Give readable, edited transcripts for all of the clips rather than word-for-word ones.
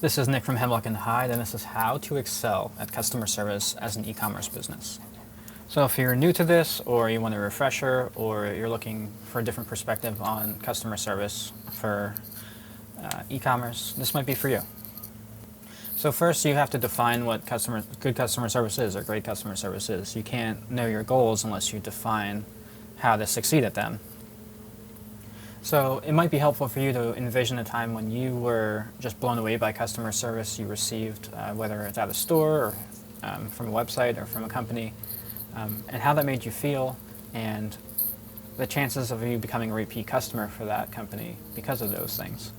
This is Nick from Hemlock and Hyde, and this is how to excel at customer service as an e-commerce business. So if you're new to this, or you want a refresher, or you're looking for a different perspective on customer service for e-commerce, this might be for you. So first, you have to define what good customer service is, or great customer service is. You can't know your goals unless you define how to succeed at them. So it might be helpful for you to envision a time when you were just blown away by customer service you received, whether it's at a store or from a website or from a company, and how that made you feel, and the chances of you becoming a repeat customer for that company because of those things.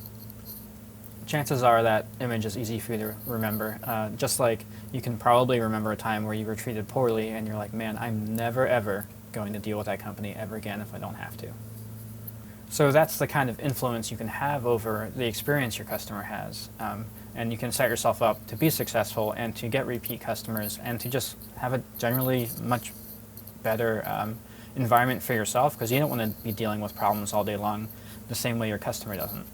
Chances are that image is easy for you to remember, just like you can probably remember a time where you were treated poorly and you're like, man, I'm never ever going to deal with that company ever again if I don't have to. So that's the kind of influence you can have over the experience your customer has. And you can set yourself up to be successful and to get repeat customers and to just have a generally much better environment for yourself, because you don't want to be dealing with problems all day long the same way your customer doesn't.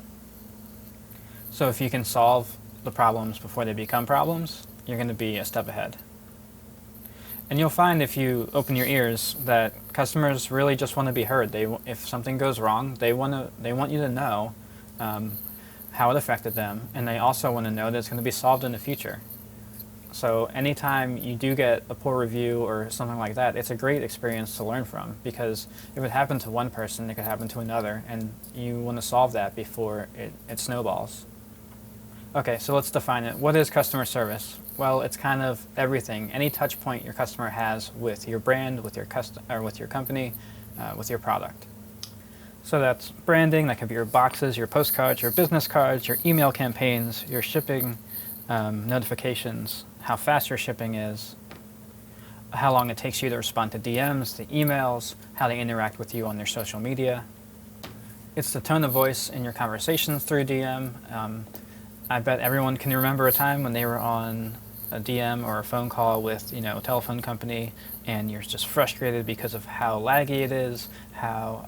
So if you can solve the problems before they become problems, you're going to be a step ahead. And you'll find if you open your ears that customers really just want to be heard. If something goes wrong, they want you to know how it affected them, and they also want to know that it's going to be solved in the future. So anytime you do get a poor review or something like that, it's a great experience to learn from, because if it happened to one person, it could happen to another, and you want to solve that before it snowballs. Okay, so let's define it. What is customer service? Well, it's kind of everything. Any touch point your customer has with your brand, with your company, with your product. So that's branding. That could be your boxes, your postcards, your business cards, your email campaigns, your shipping notifications, how fast your shipping is, how long it takes you to respond to DMs, to emails, how they interact with you on their social media. It's the tone of voice in your conversations through DM. I bet everyone can remember a time when they were on a DM or a phone call with, a telephone company, and you're just frustrated because of how laggy it is, how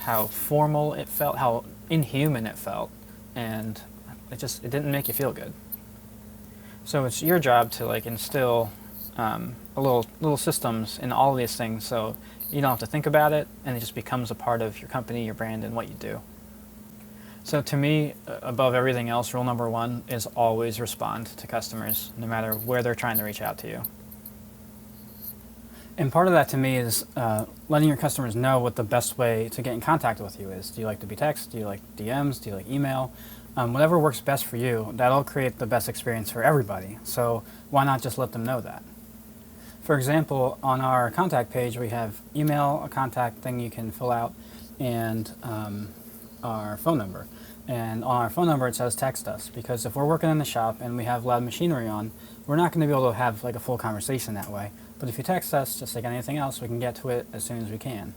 how formal it felt, how inhuman it felt, and it didn't make you feel good. So it's your job to instill a little systems in all of these things, so you don't have to think about it, and it just becomes a part of your company, your brand, and what you do. So to me, above everything else, rule number one is always respond to customers, no matter where they're trying to reach out to you. And part of that to me is letting your customers know what the best way to get in contact with you is. Do you like to be text? Do you like DMs? Do you like email? Whatever works best for you, that'll create the best experience for everybody. So why not just let them know that? For example, on our contact page, we have email, a contact thing you can fill out, and our phone number. And on our phone number it says text us, because if we're working in the shop and we have loud machinery on, we're not going to be able to have a full conversation that way. But if you text us, just like anything else, we can get to it as soon as we can.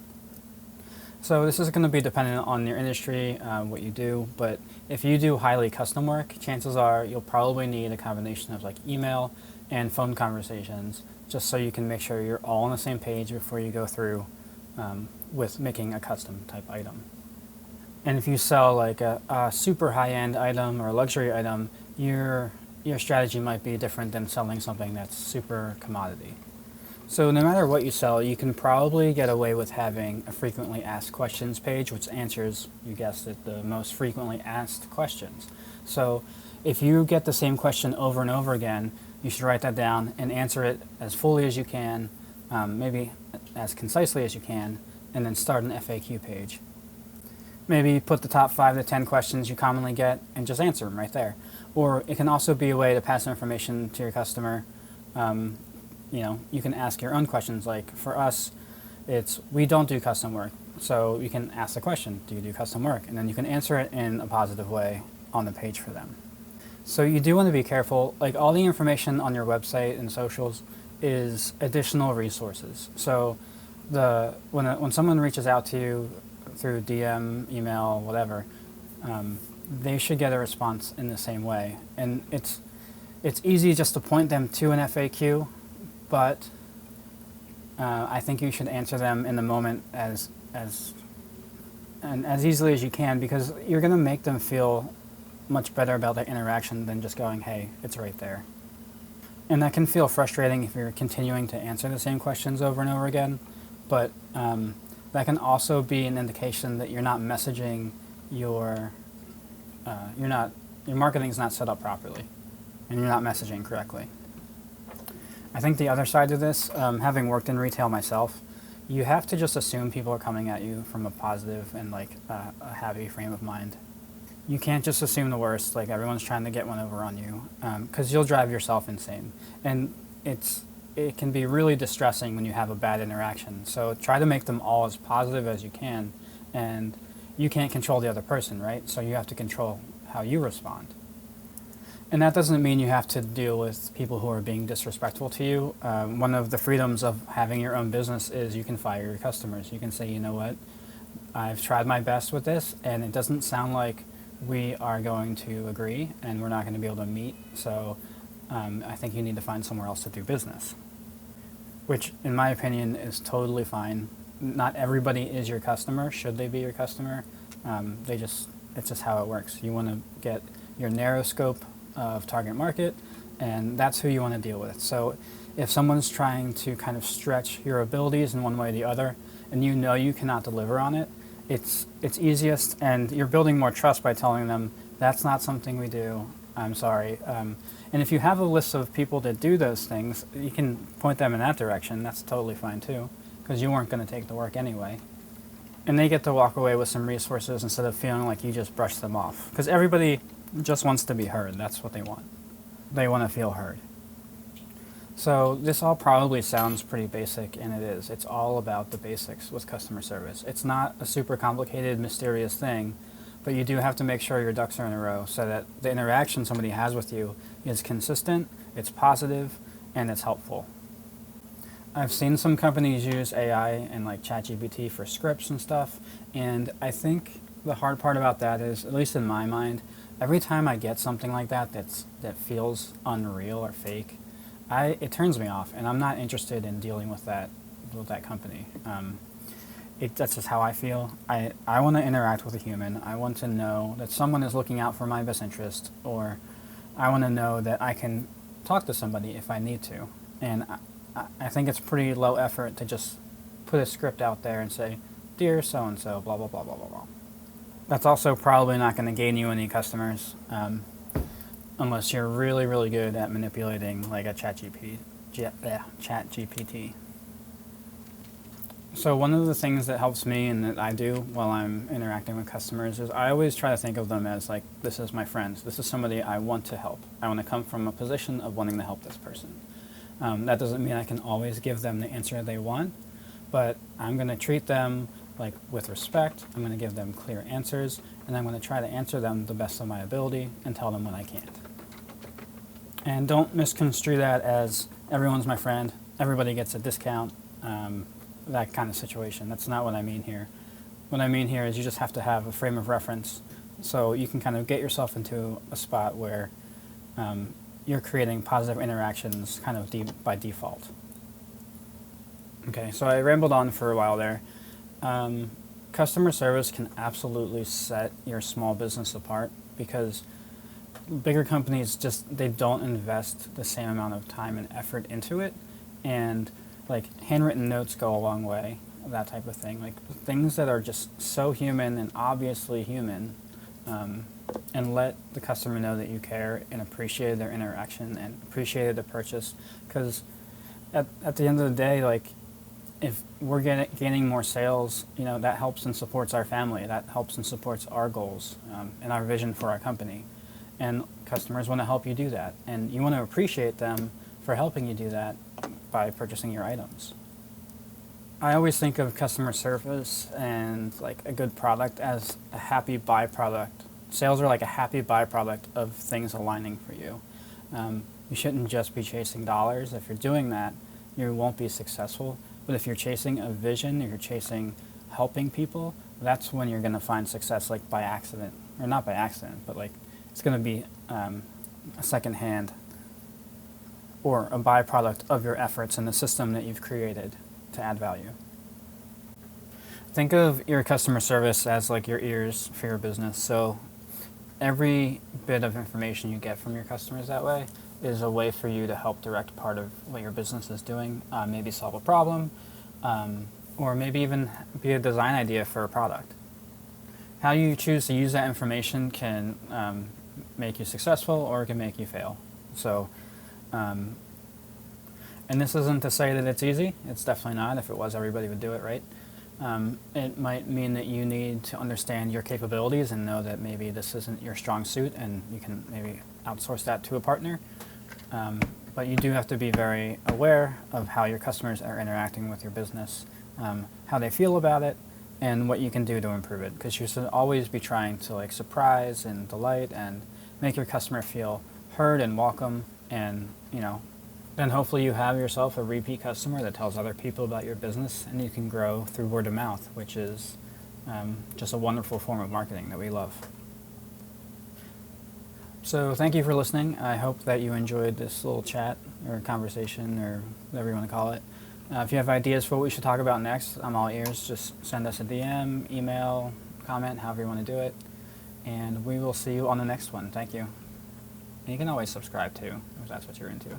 So this is going to be dependent on your industry, what you do, but if you do highly custom work, chances are you'll probably need a combination of email and phone conversations, just so you can make sure you're all on the same page before you go through with making a custom type item. And if you sell a super high-end item or a luxury item, your strategy might be different than selling something that's super commodity. So no matter what you sell, you can probably get away with having a frequently asked questions page, which answers, you guessed it, the most frequently asked questions. So if you get the same question over and over again, you should write that down and answer it as fully as you can, maybe as concisely as you can, and then start an FAQ page. Maybe put the top 5 to 10 questions you commonly get and just answer them right there. Or it can also be a way to pass information to your customer. You can ask your own questions. Like for us, we don't do custom work. So you can ask the question, do you do custom work? And then you can answer it in a positive way on the page for them. So you do want to be careful. All the information on your website and socials is additional resources. So when someone reaches out to you through DM, email, whatever, they should get a response in the same way. And it's easy just to point them to an FAQ, but I think you should answer them in the moment as easily as you can, because you're going to make them feel much better about that interaction than just going, hey, it's right there. And that can feel frustrating if you're continuing to answer the same questions over and over again, but that can also be an indication that you're not messaging your marketing is not set up properly, and you're not messaging correctly. I think the other side of this, having worked in retail myself, you have to just assume people are coming at you from a positive and a happy frame of mind. You can't just assume the worst, like everyone's trying to get one over on you, because you'll drive yourself insane. And it can be really distressing when you have a bad interaction. So try to make them all as positive as you can, and you can't control the other person, right? So you have to control how you respond. And that doesn't mean you have to deal with people who are being disrespectful to you. One of the freedoms of having your own business is you can fire your customers. You can say, you know what, I've tried my best with this, and it doesn't sound like we are going to agree, and we're not going to be able to meet, so I think you need to find somewhere else to do business. Which, in my opinion, is totally fine. Not everybody is your customer, should they be your customer. It's just how it works. You want to get your narrow scope of target market, and that's who you want to deal with. So if someone's trying to kind of stretch your abilities in one way or the other, and you know you cannot deliver on it, it's easiest, and you're building more trust by telling them, that's not something we do, I'm sorry. And if you have a list of people that do those things, you can point them in that direction. That's totally fine too, because you weren't going to take the work anyway. And they get to walk away with some resources instead of feeling like you just brushed them off. Because everybody just wants to be heard. That's what they want. They want to feel heard. So this all probably sounds pretty basic, and it is. It's all about the basics with customer service. It's not a super complicated, mysterious thing, but you do have to make sure your ducks are in a row so that the interaction somebody has with you is consistent, it's positive, and it's helpful. I've seen some companies use AI and like ChatGPT for scripts and stuff, and I think the hard part about that is, at least in my mind, every time I get something like that that feels unreal or fake, it turns me off, and I'm not interested in dealing with that company. That's just how I feel. I want to interact with a human. I want to know that someone is looking out for my best interest, or I want to know that I can talk to somebody if I need to. And I think it's pretty low effort to just put a script out there and say, dear so-and-so, blah, blah, blah, blah, blah, blah. That's also probably not going to gain you any customers, unless you're really, really good at manipulating like a ChatGPT. So one of the things that helps me and that I do while I'm interacting with customers is I always try to think of them as like, this is my friends. This is somebody I want to help. I want to come from a position of wanting to help this person. That doesn't mean I can always give them the answer they want, but I'm going to treat them like with respect. I'm going to give them clear answers, and I'm going to try to answer them the best of my ability and tell them when I can't. And don't misconstrue that as everyone's my friend, everybody gets a discount, that kind of situation. That's not what I mean here. What I mean here is you just have to have a frame of reference so you can kind of get yourself into a spot where you're creating positive interactions kind of by default. Okay, so I rambled on for a while there. Customer service can absolutely set your small business apart because bigger companies they don't invest the same amount of time and effort into it, and like handwritten notes go a long way, that type of thing. Like things that are just so human and obviously human, and let the customer know that you care and appreciated their interaction and appreciated the purchase. Because at the end of the day, like if we're gaining more sales, that helps and supports our family. That helps and supports our goals and our vision for our company. And customers want to help you do that. And you want to appreciate them for helping you do that by purchasing your items. I always think of customer service and like a good product as a happy byproduct. Sales are like a happy byproduct of things aligning for you. You shouldn't just be chasing dollars. If you're doing that, you won't be successful. But if you're chasing a vision, if you're chasing helping people, that's when you're going to find success, like by accident. Or not by accident, but like it's going to be a second-hand or a byproduct of your efforts in the system that you've created to add value. Think of your customer service as like your ears for your business. So every bit of information you get from your customers that way is a way for you to help direct part of what your business is doing, maybe solve a problem, or maybe even be a design idea for a product. How you choose to use that information can make you successful or it can make you fail. So, and this isn't to say that it's easy. It's definitely not. If it was, everybody would do it, right? It might mean that you need to understand your capabilities and know that maybe this isn't your strong suit and you can maybe outsource that to a partner. But you do have to be very aware of how your customers are interacting with your business, how they feel about it, and what you can do to improve it. Because you should always be trying to like surprise and delight and make your customer feel heard and welcome, and then hopefully you have yourself a repeat customer that tells other people about your business, and you can grow through word of mouth, which is just a wonderful form of marketing that we love. So thank you for listening. I hope that you enjoyed this little chat or conversation or whatever you want to call it. If you have ideas for what we should talk about next, I'm all ears. Just send us a DM, email, comment, however you want to do it. And we will see you on the next one. Thank you. And you can always subscribe too, if that's what you're into.